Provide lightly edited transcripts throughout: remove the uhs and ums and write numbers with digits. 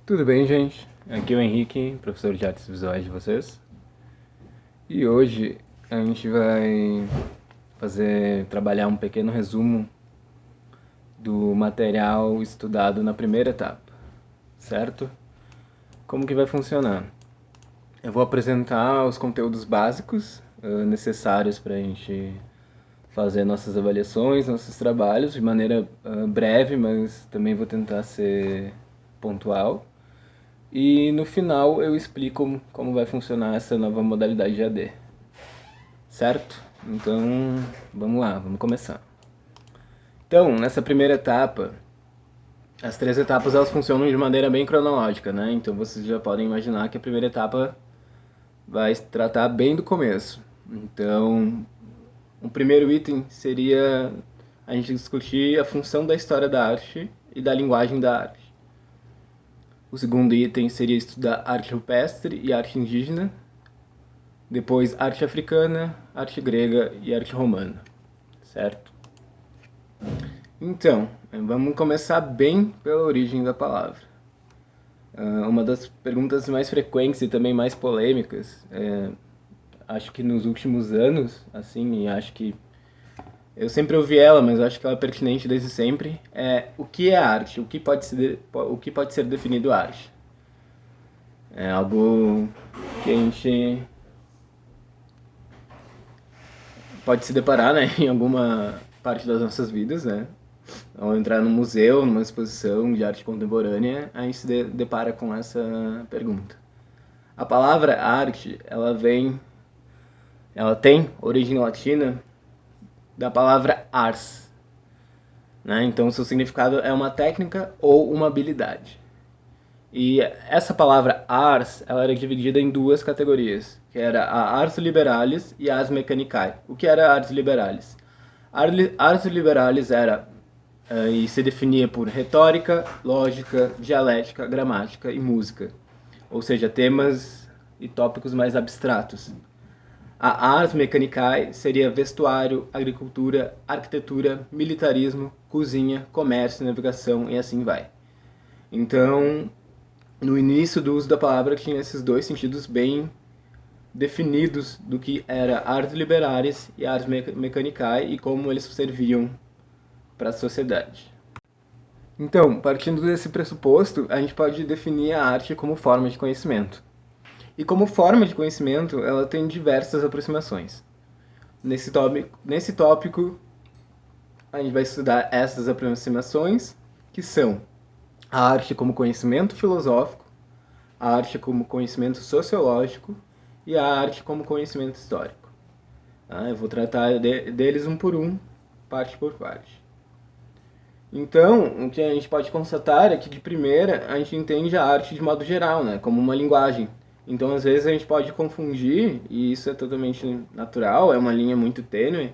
Tudo bem, gente? Aqui é o Henrique, professor de artes visuais de vocês. E hoje a gente vai trabalhar um pequeno resumo do material estudado na primeira etapa, certo? Como que vai funcionar? Eu vou apresentar os conteúdos básicos necessários para a gente fazer nossas avaliações, nossos trabalhos de maneira breve, mas também vou tentar ser pontual. E no final eu explico como vai funcionar essa nova modalidade de AD, certo? Então, vamos lá, vamos começar. Então, nessa primeira etapa, as três etapas elas funcionam de maneira bem cronológica, né? Então vocês já podem imaginar que a primeira etapa vai tratar bem do começo. Então, o primeiro item seria a gente discutir a função da história da arte e da linguagem da arte. O segundo item seria estudar arte rupestre e arte indígena. Depois, arte africana, arte grega e arte romana, certo? Então, vamos começar bem pela origem da palavra. Uma das perguntas mais frequentes e também mais polêmicas, acho que nos últimos anos, assim, e acho que eu sempre ouvi ela, mas acho que ela é pertinente desde sempre, é o que é arte? O que pode ser definido arte? É algo que a gente pode se deparar, né, em alguma parte das nossas vidas, né? Ao entrar num museu, numa exposição de arte contemporânea, a gente se depara com essa pergunta. A palavra arte, ela tem origem latina da palavra ars, né? Então, seu significado é uma técnica ou uma habilidade. E essa palavra ars, ela era dividida em duas categorias, que era a ars liberalis e a ars mechanicae. O que era a ars liberalis? Ars liberalis era e se definia por retórica, lógica, dialética, gramática e música, ou seja, temas e tópicos mais abstratos. A ars mechanicae seria vestuário, agricultura, arquitetura, militarismo, cozinha, comércio, navegação e assim vai. Então, no início do uso da palavra tinha esses dois sentidos bem definidos do que era ars liberalis e ars mechanicae e como eles serviam para a sociedade. Então, partindo desse pressuposto, a gente pode definir a arte como forma de conhecimento. E como forma de conhecimento, ela tem diversas aproximações. Nesse tópico, a gente vai estudar essas aproximações, que são a arte como conhecimento filosófico, a arte como conhecimento sociológico e a arte como conhecimento histórico. Eu vou tratar deles um por um, parte por parte. Então, o que a gente pode constatar é que, de primeira, a gente entende a arte de modo geral, né, como uma linguagem. Então, às vezes, a gente pode confundir, e isso é totalmente natural, é uma linha muito tênue,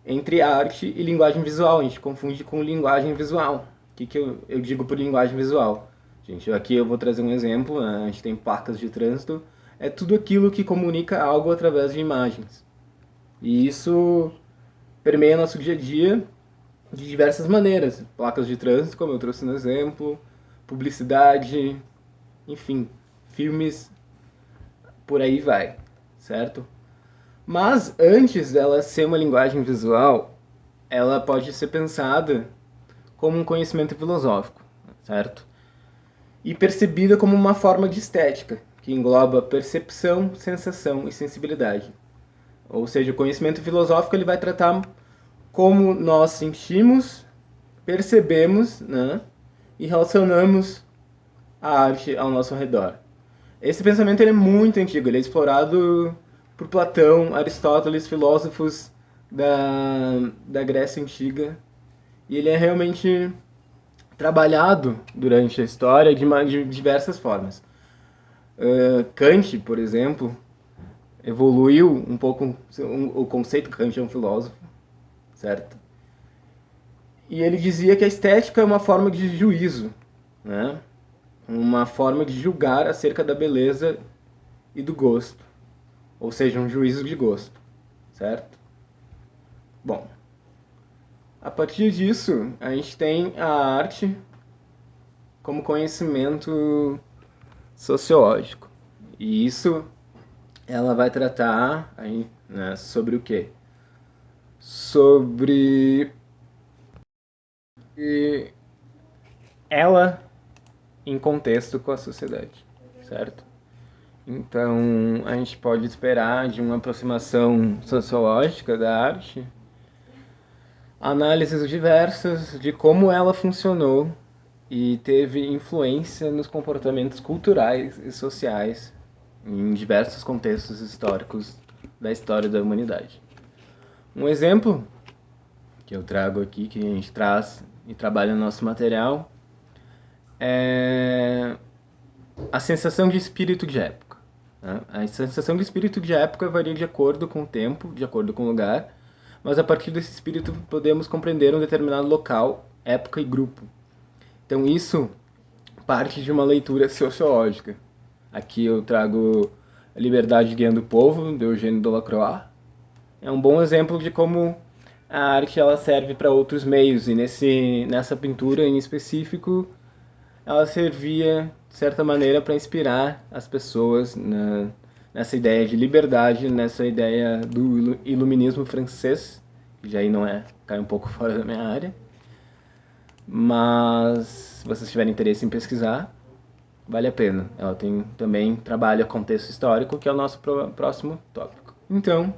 entre arte e linguagem visual. A gente confunde com linguagem visual. O que eu digo por linguagem visual? Gente, aqui eu vou trazer um exemplo, né? A gente tem placas de trânsito, é tudo aquilo que comunica algo através de imagens. E isso permeia nosso dia a dia de diversas maneiras. Placas de trânsito, como eu trouxe no exemplo, publicidade, enfim, filmes, por aí vai, certo? Mas antes dela ser uma linguagem visual, ela pode ser pensada como um conhecimento filosófico, certo? E percebida como uma forma de estética, que engloba percepção, sensação e sensibilidade. Ou seja, o conhecimento filosófico ele vai tratar como nós sentimos, percebemos, né, e relacionamos a arte ao nosso redor. Esse pensamento ele é muito antigo, ele é explorado por Platão, Aristóteles, filósofos da Grécia Antiga, e ele é realmente trabalhado durante a história de diversas formas. Kant, por exemplo, evoluiu um pouco o conceito. Kant é um filósofo, certo? E ele dizia que a estética é uma forma de juízo, né? Uma forma de julgar acerca da beleza e do gosto, ou seja, um juízo de gosto, certo? Bom, a partir disso, a gente tem a arte como conhecimento sociológico. E isso ela vai tratar aí, né, sobre o quê? Sobre ela em contexto com a sociedade, certo? Então, a gente pode esperar de uma aproximação sociológica da arte análises diversas de como ela funcionou e teve influência nos comportamentos culturais e sociais em diversos contextos históricos da história da humanidade. Um exemplo que eu trago aqui, que a gente traz e trabalha no nosso material, é a sensação de espírito de época. A sensação de espírito de época varia de acordo com o tempo, de acordo com o lugar, mas a partir desse espírito podemos compreender um determinado local, época e grupo. Então isso parte de uma leitura sociológica. Aqui eu trago A Liberdade Guiando o Povo, de Eugène Delacroix. É um bom exemplo de como a arte ela serve para outros meios, e nessa pintura em específico, ela servia, de certa maneira, para inspirar as pessoas nessa ideia de liberdade, nessa ideia do iluminismo francês, que já aí não é, cai um pouco fora da minha área, mas se vocês tiverem interesse em pesquisar, vale a pena. Ela também trabalha contexto histórico, que é o nosso próximo tópico. Então,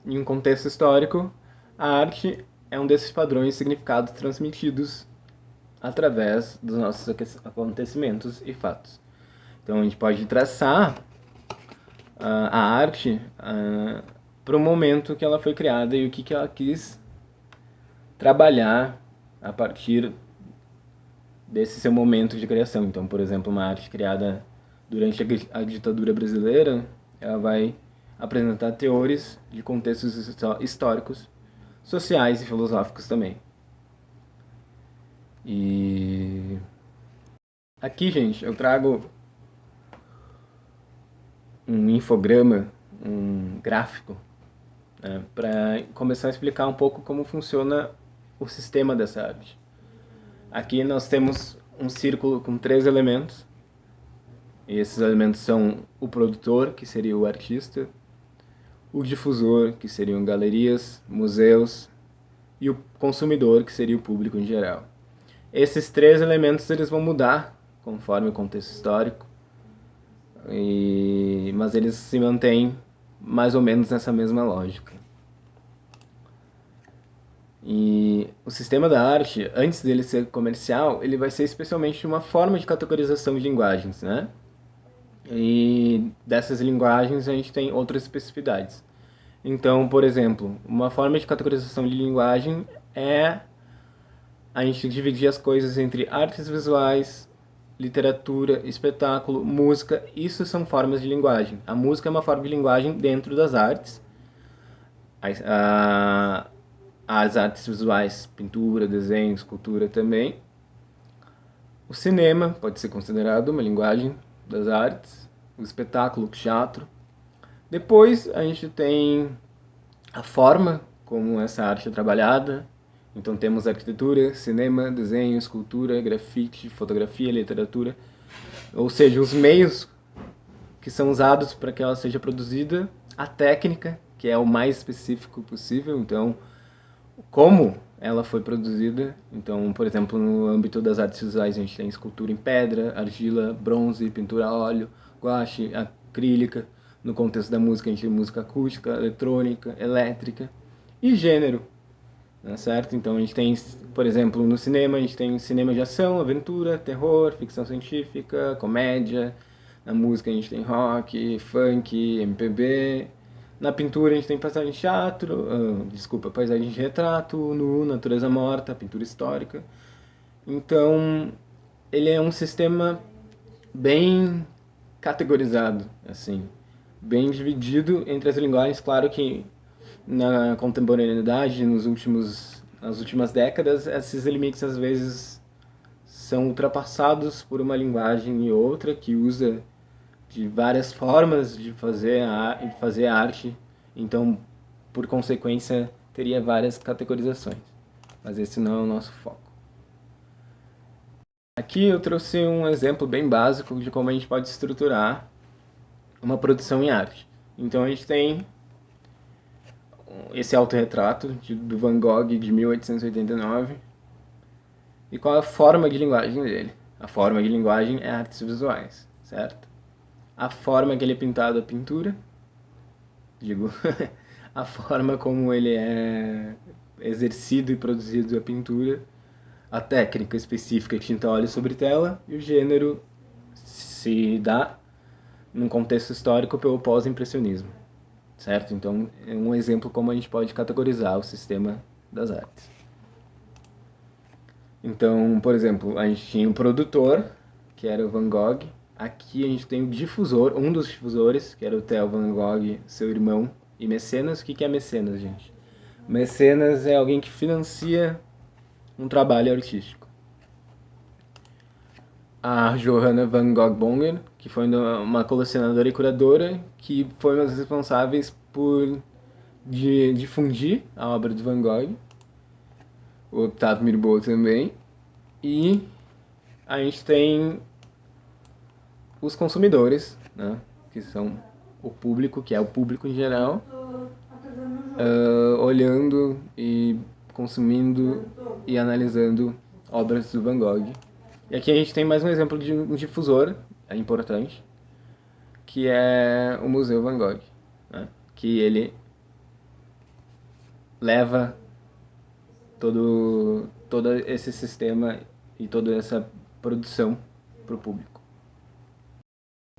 em um contexto histórico, a arte é um desses padrões de significados transmitidos através dos nossos acontecimentos e fatos. Então a gente pode traçar a arte para o momento que ela foi criada e o que ela quis trabalhar a partir desse seu momento de criação. Então, por exemplo, uma arte criada durante a ditadura brasileira, ela vai apresentar teores de contextos históricos, sociais e filosóficos também. E aqui, gente, eu trago um infograma, um gráfico, né, para começar a explicar um pouco como funciona o sistema dessa arte. Aqui nós temos um círculo com 3 elementos, e esses elementos são o produtor, que seria o artista, o difusor, que seriam galerias, museus, e o consumidor, que seria o público em geral. Esses 3 elementos eles vão mudar conforme o contexto histórico, mas eles se mantêm mais ou menos nessa mesma lógica. E o sistema da arte, antes dele ser comercial, ele vai ser especialmente uma forma de categorização de linguagens, né? E dessas linguagens a gente tem outras especificidades. Então, por exemplo, uma forma de categorização de linguagem é a gente dividir as coisas entre artes visuais, literatura, espetáculo, música. Isso são formas de linguagem. A música é uma forma de linguagem dentro das artes. As artes visuais, pintura, desenho, escultura também. O cinema pode ser considerado uma linguagem das artes. O espetáculo, o teatro. Depois a gente tem a forma como essa arte é trabalhada. Então temos arquitetura, cinema, desenho, escultura, grafite, fotografia, literatura. Ou seja, os meios que são usados para que ela seja produzida, a técnica, que é o mais específico possível, então como ela foi produzida. Então, por exemplo, no âmbito das artes visuais a gente tem escultura em pedra, argila, bronze, pintura a óleo, guache, acrílica. No contexto da música a gente tem música acústica, eletrônica, elétrica e gênero, né, certo? Então a gente tem, por exemplo, no cinema a gente tem cinema de ação, aventura, terror, ficção científica, comédia. Na música a gente tem rock, funk, MPB. Na pintura a gente tem paisagem de teatro, paisagem de retrato, nu, natureza morta, pintura histórica. Então, ele é um sistema bem categorizado, assim, bem dividido entre as linguagens. Claro que na contemporaneidade, nas últimas décadas, esses limites às vezes são ultrapassados por uma linguagem e outra que usa de várias formas de fazer arte, então, por consequência, teria várias categorizações. Mas esse não é o nosso foco. Aqui eu trouxe um exemplo bem básico de como a gente pode estruturar uma produção em arte. Então a gente tem esse autorretrato do Van Gogh de 1889. E qual é a forma de linguagem dele? A forma de linguagem é artes visuais, certo? A forma que ele é pintado a pintura, digo, a forma como ele é exercido e produzido a pintura, a técnica específica tinta óleo sobre tela e o gênero se dá num contexto histórico pelo pós-impressionismo, certo? Então, é um exemplo como a gente pode categorizar o sistema das artes. Então, por exemplo, a gente tinha o produtor, que era o Van Gogh. Aqui a gente tem o difusor, um dos difusores, que era o Theo Van Gogh, seu irmão, e mecenas. O que é mecenas, gente? Mecenas é alguém que financia um trabalho artístico. A Johanna Van Gogh Bonger, que foi uma colecionadora e curadora, que foi uma das responsáveis por difundir a obra de Van Gogh. O Octave Mirbeau também. E a gente tem os consumidores, né, que são o público, que é o público em geral, olhando e consumindo e analisando obras do Van Gogh. E aqui a gente tem mais um exemplo de um difusor, é importante, que é o Museu Van Gogh, né, que ele leva todo esse sistema e toda essa produção para o público.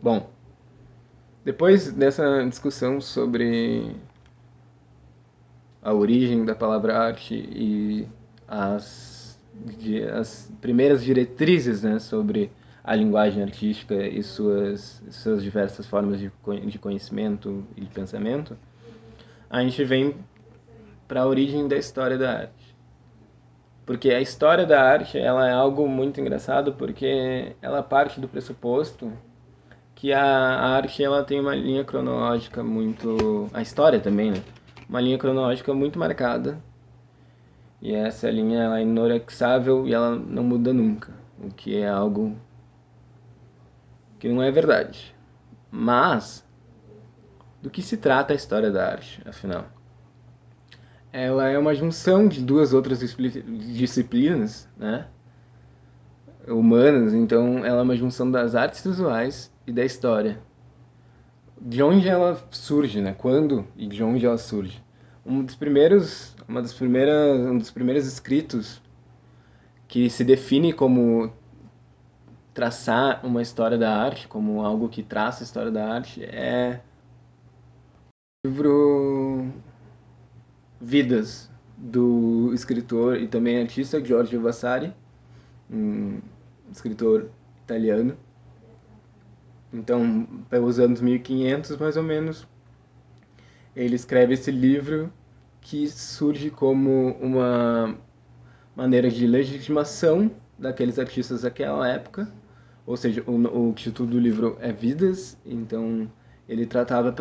Bom, depois dessa discussão sobre a origem da palavra arte e as primeiras diretrizes, né, sobre a linguagem artística e suas diversas formas de conhecimento e de pensamento, a gente vem para a origem da história da arte. Porque a história da arte ela é algo muito engraçado porque ela parte do pressuposto que a arte ela tem uma linha cronológica muito... A história também, né? Uma linha cronológica muito marcada. E essa linha ela é inexorável e ela não muda nunca. O que é algo que não é verdade. Mas, do que se trata a história da arte, afinal? Ela é uma junção de duas outras disciplinas, né? Humanas, então ela é uma junção das artes visuais e da história. De onde ela surge, né? Quando e de onde ela surge? Um dos primeiros escritos que se define como traçar uma história da arte, como algo que traça a história da arte, é o livro Vidas, do escritor e também artista Giorgio Vasari, um escritor italiano. Então, pelos anos 1500, mais ou menos, ele escreve esse livro que surge como uma maneira de legitimação daqueles artistas daquela época. Ou seja, o título do livro é Vidas, então ele tratava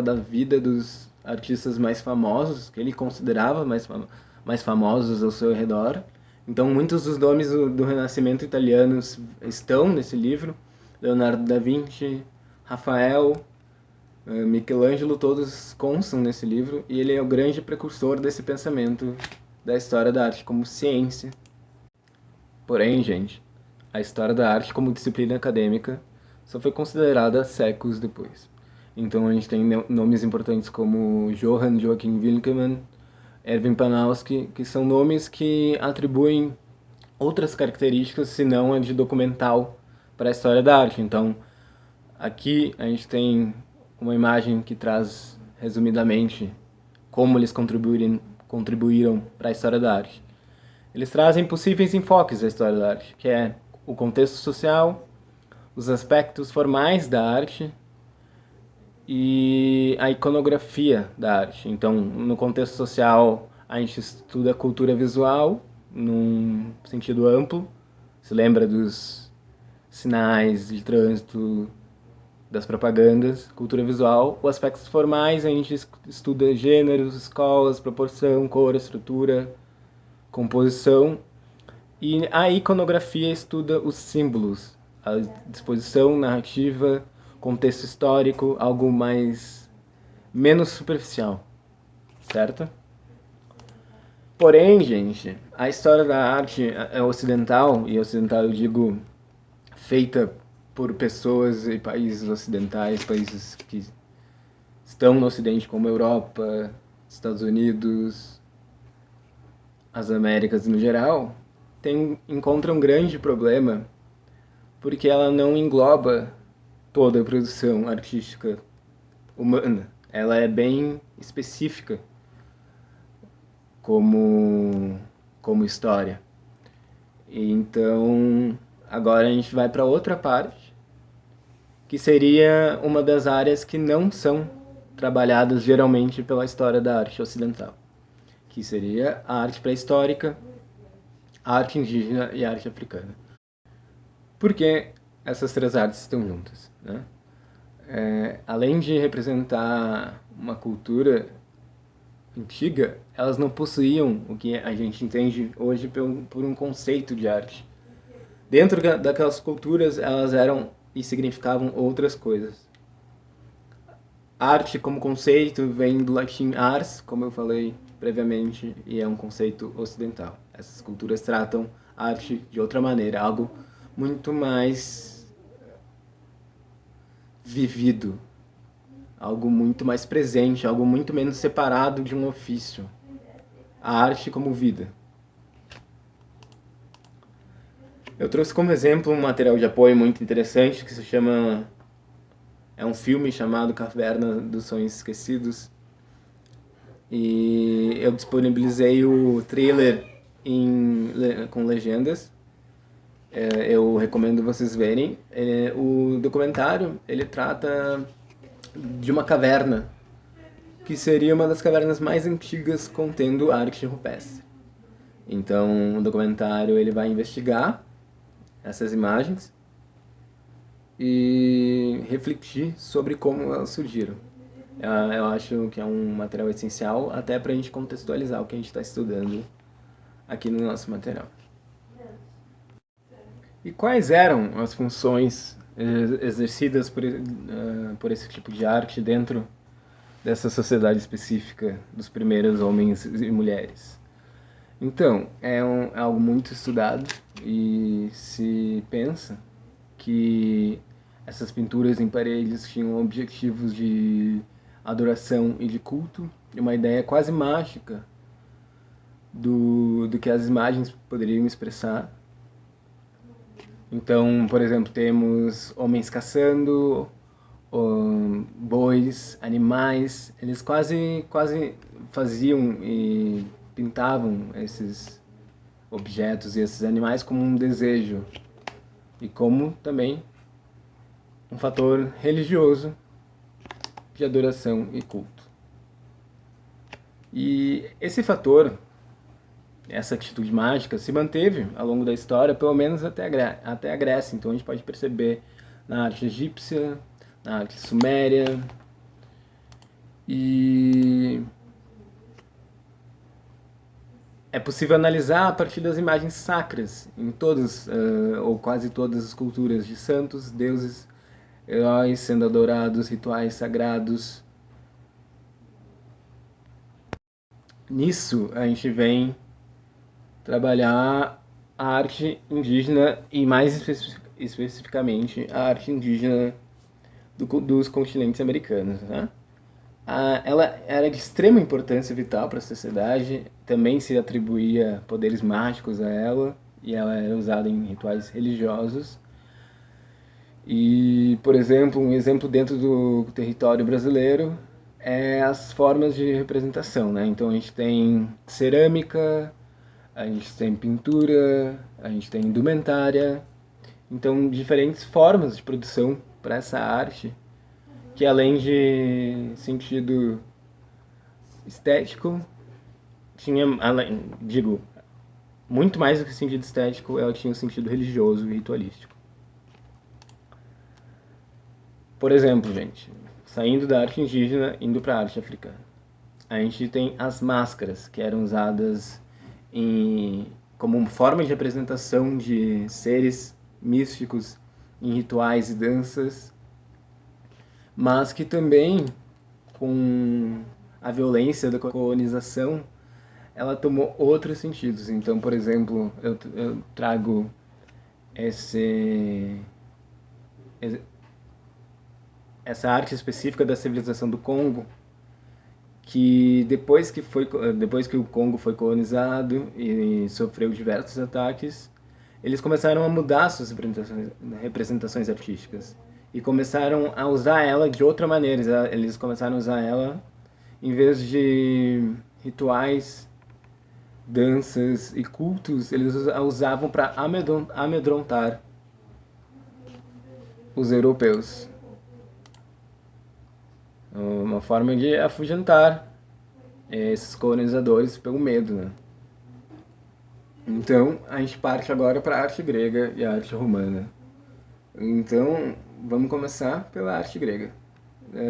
da vida dos artistas mais famosos, que ele considerava mais famosos ao seu redor. Então, muitos dos nomes do Renascimento italiano estão nesse livro. Leonardo da Vinci, Rafael, Michelangelo, todos constam nesse livro, e ele é o grande precursor desse pensamento da história da arte como ciência. Porém, gente, a história da arte como disciplina acadêmica só foi considerada séculos depois. Então a gente tem nomes importantes como Johann Joachim Winckelmann, Erwin Panofsky, que são nomes que atribuem outras características, senão a de documental, para a história da arte. Então, aqui a gente tem uma imagem que traz, resumidamente, como eles contribuíram para a história da arte. Eles trazem possíveis enfoques da história da arte, que é o contexto social, os aspectos formais da arte e a iconografia da arte. Então, no contexto social, a gente estuda a cultura visual, num sentido amplo. Se lembra dos sinais de trânsito, das propagandas, cultura visual. Os aspectos formais, a gente estuda gêneros, escolas, proporção, cor, estrutura, composição. E a iconografia estuda os símbolos, a disposição narrativa, contexto histórico, algo mais menos superficial, certo? Porém, gente, a história da arte é ocidental, e ocidental eu digo feita por pessoas e países ocidentais, países que estão no Ocidente, como Europa, Estados Unidos, as Américas no geral, encontra um grande problema porque ela não engloba toda a produção artística humana. Ela é bem específica como história. Então, agora a gente vai para outra parte, que seria uma das áreas que não são trabalhadas geralmente pela história da arte ocidental, que seria a arte pré-histórica, a arte indígena e a arte africana. Por que essas três artes estão juntas, né? Além de representar uma cultura antiga, elas não possuíam o que a gente entende hoje por um conceito de arte. Dentro daquelas culturas, elas eram e significavam outras coisas. Arte como conceito vem do latim ars, como eu falei previamente, e é um conceito ocidental. Essas culturas tratam arte de outra maneira, algo muito mais vivido, algo muito mais presente, algo muito menos separado de um ofício. A arte como vida. Eu trouxe como exemplo um material de apoio muito interessante que se chama... É um filme chamado Caverna dos Sonhos Esquecidos. E eu disponibilizei o trailer com legendas. Eu recomendo vocês verem. O documentário, ele trata de uma caverna, que seria uma das cavernas mais antigas contendo arte rupestre. Então, o documentário ele vai investigar essas imagens e refletir sobre como elas surgiram. Eu acho que é um material essencial até para a gente contextualizar o que a gente está estudando aqui no nosso material. E quais eram as funções exercidas por esse tipo de arte dentro dessa sociedade específica dos primeiros homens e mulheres? Então, é algo muito estudado e se pensa que essas pinturas em paredes tinham objetivos de adoração e de culto, e uma ideia quase mágica do que as imagens poderiam expressar. Então, por exemplo, temos homens caçando, bois, animais, eles quase faziam e pintavam esses objetos e esses animais como um desejo e como também um fator religioso de adoração e culto. E esse fator, essa atitude mágica, se manteve ao longo da história, pelo menos até a Grécia. Então a gente pode perceber na arte egípcia, na arte suméria, e é possível analisar a partir das imagens sacras em todas ou quase todas as culturas de santos, deuses, heróis sendo adorados, rituais sagrados. Nisso a gente vem trabalhar a arte indígena e mais especificamente a arte indígena dos continentes americanos, né? Ela era de extrema importância vital para a sociedade, também se atribuía poderes mágicos a ela, e ela era usada em rituais religiosos. E, por exemplo, um exemplo dentro do território brasileiro é as formas de representação, né? Então a gente tem cerâmica, a gente tem pintura, a gente tem indumentária, então diferentes formas de produção para essa arte, que além de sentido estético, tinha, digo, muito mais do que sentido estético, ela tinha um sentido religioso e ritualístico. Por exemplo, gente, saindo da arte indígena, indo para a arte africana. A gente tem as máscaras, que eram usadas em como uma forma de representação de seres místicos em rituais e danças, mas que também, com a violência da colonização, ela tomou outros sentidos. Então, por exemplo, eu trago esse, essa arte específica da civilização do Congo, que depois que o Congo foi colonizado e sofreu diversos ataques, eles começaram a mudar suas representações artísticas e começaram a usar ela de outra maneira. Eles começaram a usar ela em vez de rituais, danças e cultos, eles a usavam para amedrontar os europeus. Uma forma de afugentar esses colonizadores pelo medo, né? Então, a gente parte agora para a arte grega e a arte romana. Então, vamos começar pela arte grega.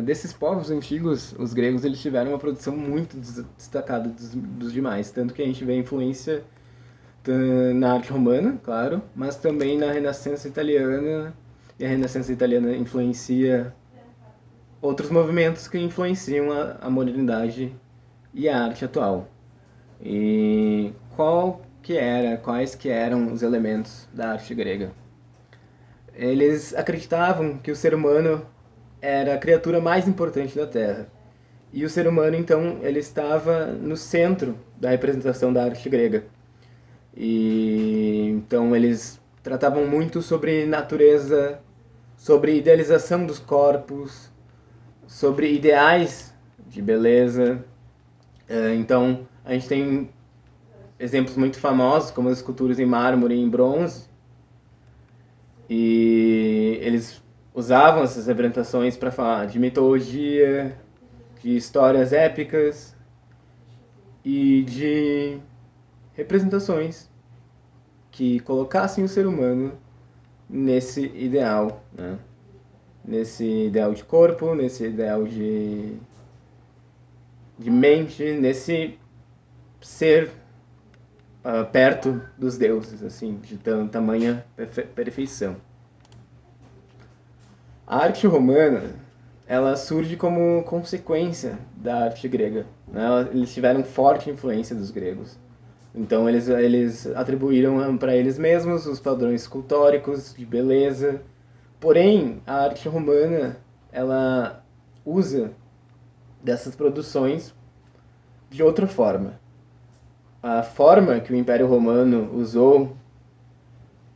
Desses povos antigos, os gregos eles tiveram uma produção muito destacada dos demais, tanto que a gente vê a influência na arte romana, claro, mas também na Renascença italiana, e a Renascença italiana influencia outros movimentos que influenciam a modernidade e a arte atual. E quais que eram os elementos da arte grega? Eles acreditavam que o ser humano era a criatura mais importante da Terra. E o ser humano, então, ele estava no centro da representação da arte grega. E então eles tratavam muito sobre natureza, sobre idealização dos corpos, sobre ideais de beleza. Então a gente tem exemplos muito famosos, como as esculturas em mármore e em bronze, e eles usavam essas representações para falar de mitologia, de histórias épicas e de representações que colocassem o ser humano nesse ideal, né? Nesse ideal de corpo, nesse ideal de mente, nesse ser perto dos deuses, assim, de tamanha perfeição. A arte romana, ela surge como consequência da arte grega, né? Eles tiveram forte influência dos gregos. Então eles atribuíram para eles mesmos os padrões escultóricos de beleza. Porém, a arte romana, ela usa dessas produções de outra forma. A forma que o Império Romano usou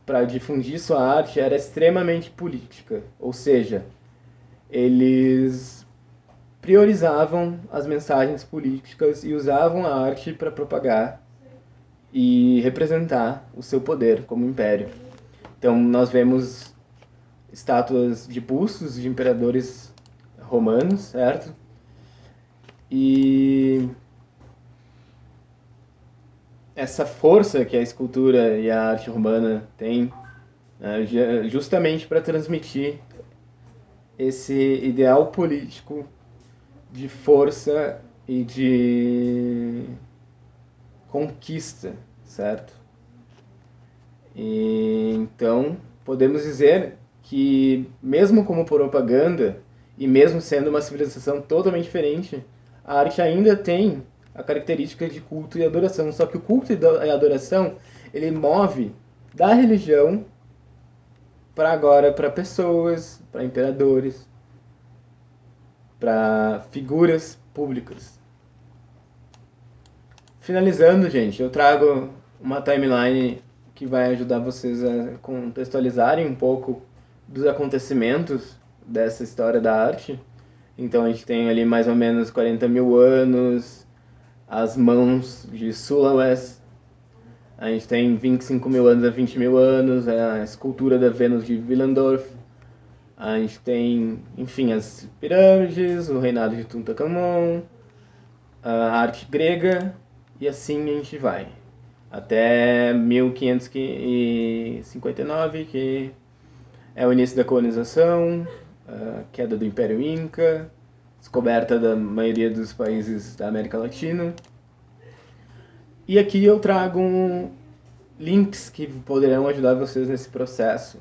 para difundir sua arte era extremamente política, ou seja, eles priorizavam as mensagens políticas e usavam a arte para propagar e representar o seu poder como império. Então nós vemos estátuas de bustos de imperadores romanos, certo? E essa força que a escultura e a arte romana têm, né, justamente para transmitir esse ideal político de força e de conquista, certo? E, então, podemos dizer que, mesmo como propaganda, e mesmo sendo uma civilização totalmente diferente, a arte ainda tem a característica de culto e adoração. Só que o culto e a adoração, ele move da religião para agora para pessoas, para imperadores, para figuras públicas. Finalizando, gente, eu trago uma timeline que vai ajudar vocês a contextualizarem um pouco dos acontecimentos dessa história da arte. Então a gente tem ali mais ou menos 40 mil anos, as mãos de Sulawesi. A gente tem 25 mil anos a 20 mil anos, a escultura da Vênus de Willendorf. A gente tem, enfim, as pirâmides, o reinado de Tutankhamon, a arte grega, e assim a gente vai. Até 1559, que é o início da colonização, a queda do Império Inca, descoberta da maioria dos países da América Latina. E aqui eu trago links que poderão ajudar vocês nesse processo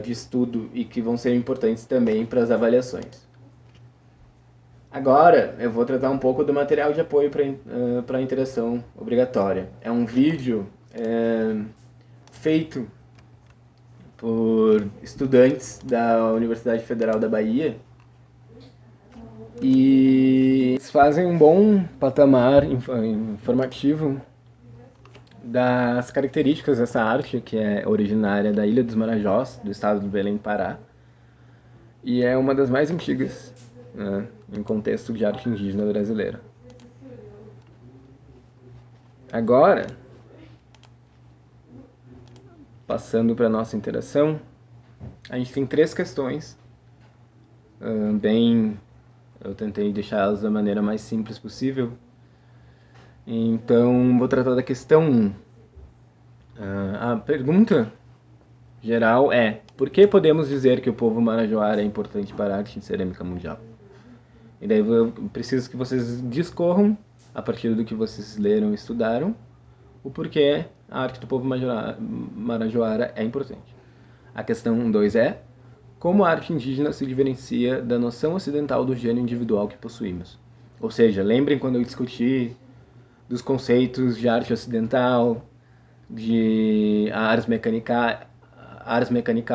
de estudo e que vão ser importantes também para as avaliações. Agora eu vou tratar um pouco do material de apoio para a interação obrigatória. É um vídeo feito por estudantes da Universidade Federal da Bahia e eles fazem um bom patamar informativo das características dessa arte, que é originária da Ilha dos Marajós, do estado do Belém, Pará, e é uma das mais antigas, né, em contexto de arte indígena brasileira. Agora, passando para a nossa interação, a gente tem 3 questões, eu tentei deixá-las da maneira mais simples possível. Então, vou tratar da questão 1. A pergunta geral é: por que podemos dizer que o povo marajoara é importante para a arte de cerâmica mundial? E daí eu preciso que vocês discorram, a partir do que vocês leram e estudaram, o porquê a arte do povo marajoara é importante. A questão 2 é: como a arte indígena se diferencia da noção ocidental do gênio individual que possuímos? Ou seja, lembrem quando eu discuti dos conceitos de arte ocidental, de ars mechanica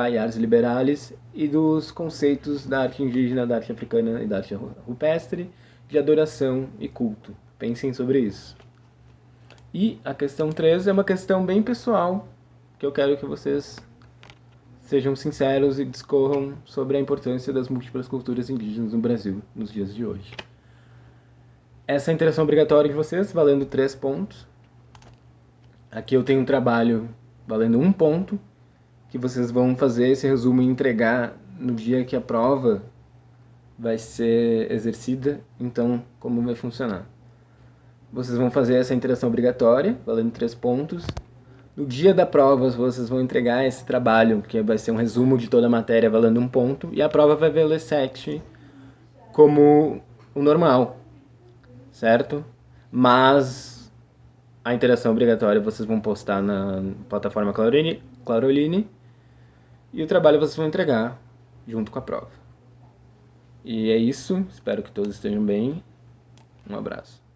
e ars liberales, e dos conceitos da arte indígena, da arte africana e da arte rupestre, de adoração e culto. Pensem sobre isso. E a questão 3 é uma questão bem pessoal, que eu quero que vocês sejam sinceros e discorram sobre a importância das múltiplas culturas indígenas no Brasil nos dias de hoje. Essa é a interação obrigatória de vocês, valendo 3 pontos. Aqui eu tenho um trabalho valendo 1 ponto, que vocês vão fazer esse resumo e entregar no dia que a prova vai ser exercida. Então, como vai funcionar? Vocês vão fazer essa interação obrigatória, valendo 3 pontos. No dia da prova, vocês vão entregar esse trabalho, que vai ser um resumo de toda a matéria, valendo 1 ponto. E a prova vai valer 7, como o normal, certo? Mas a interação obrigatória vocês vão postar na plataforma Claroline e o trabalho vocês vão entregar junto com a prova. E é isso, espero que todos estejam bem. Um abraço.